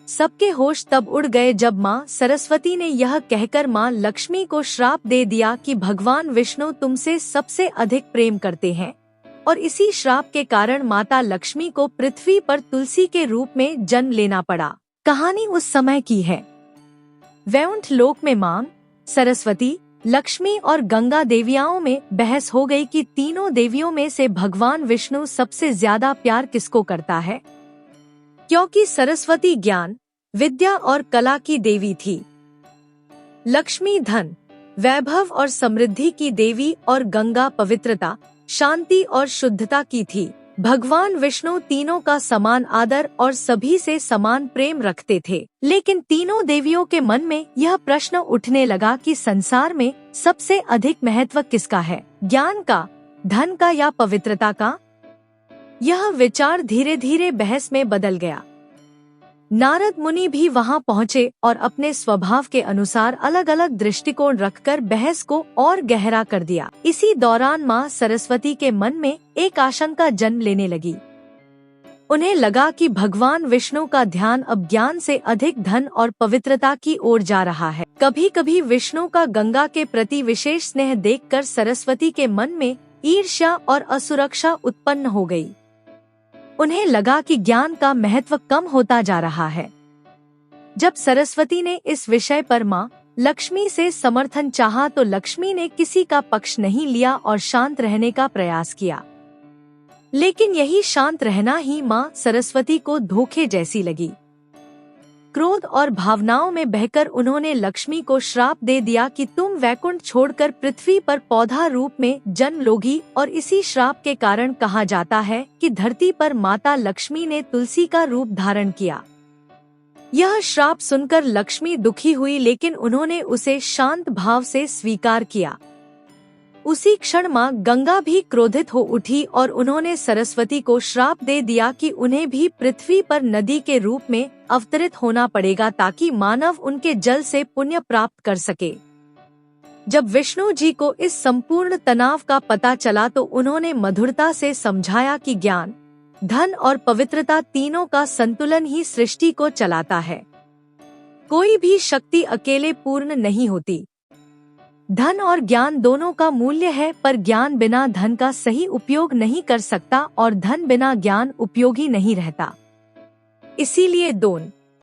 सबके होश तब उड़ गए जब माँ सरस्वती ने यह कहकर माँ लक्ष्मी को श्राप दे दिया कि भगवान विष्णु तुमसे सबसे अधिक प्रेम करते हैं, और इसी श्राप के कारण माता लक्ष्मी को पृथ्वी पर तुलसी के रूप में जन्म लेना पड़ा। कहानी उस समय की है। वैकुंठ लोक में माँ सरस्वती, लक्ष्मी और गंगा देवियों में बहस हो गई कि तीनों देवियों में से भगवान विष्णु सबसे ज्यादा प्यार किसको करता है। क्योंकि सरस्वती ज्ञान, विद्या और कला की देवी थी, लक्ष्मी धन, वैभव और समृद्धि की देवी और गंगा पवित्रता, शांति और शुद्धता की थी। भगवान विष्णु तीनों का समान आदर और सभी से समान प्रेम रखते थे। लेकिन तीनों देवियों के मन में यह प्रश्न उठने लगा कि संसार में सबसे अधिक महत्व किसका है, ज्ञान का, धन का या पवित्रता का। यह विचार धीरे धीरे बहस में बदल गया। नारद मुनि भी वहां पहुंचे और अपने स्वभाव के अनुसार अलग अलग दृष्टिकोण रखकर बहस को और गहरा कर दिया। इसी दौरान माँ सरस्वती के मन में एक आशंका जन्म लेने लगी। उन्हें लगा कि भगवान विष्णु का ध्यान अब ज्ञान से अधिक धन और पवित्रता की ओर जा रहा है। कभी कभी विष्णु का गंगा के प्रति विशेष स्नेह देखकर सरस्वती के मन में ईर्ष्या और असुरक्षा उत्पन्न हो गई। उन्हें लगा कि ज्ञान का महत्व कम होता जा रहा है। जब सरस्वती ने इस विषय पर माँ लक्ष्मी से समर्थन चाहा तो लक्ष्मी ने किसी का पक्ष नहीं लिया और शांत रहने का प्रयास किया। लेकिन यही शांत रहना ही माँ सरस्वती को धोखे जैसी लगी। क्रोध और भावनाओं में बहकर उन्होंने लक्ष्मी को श्राप दे दिया कि तुम वैकुंठ छोड़कर पृथ्वी पर पौधा रूप में जन्म लोगी, और इसी श्राप के कारण कहा जाता है कि धरती पर माता लक्ष्मी ने तुलसी का रूप धारण किया। यह श्राप सुनकर लक्ष्मी दुखी हुई, लेकिन उन्होंने उसे शांत भाव से स्वीकार किया। उसी क्षण माँ गंगा भी क्रोधित हो उठी और उन्होंने सरस्वती को श्राप दे दिया कि उन्हें भी पृथ्वी पर नदी के रूप में अवतरित होना पड़ेगा ताकि मानव उनके जल से पुण्य प्राप्त कर सके। जब विष्णु जी को इस संपूर्ण तनाव का पता चला तो उन्होंने मधुरता से समझाया कि ज्ञान, धन और पवित्रता तीनों का संतुलन ही सृष्टि को चलाता है। कोई भी शक्ति अकेले पूर्ण नहीं होती। धन और ज्ञान दोनों का मूल्य है, पर ज्ञान बिना धन का सही उपयोग नहीं कर सकता और धन बिना ज्ञान उपयोगी नहीं रहता। इसीलिए दोनों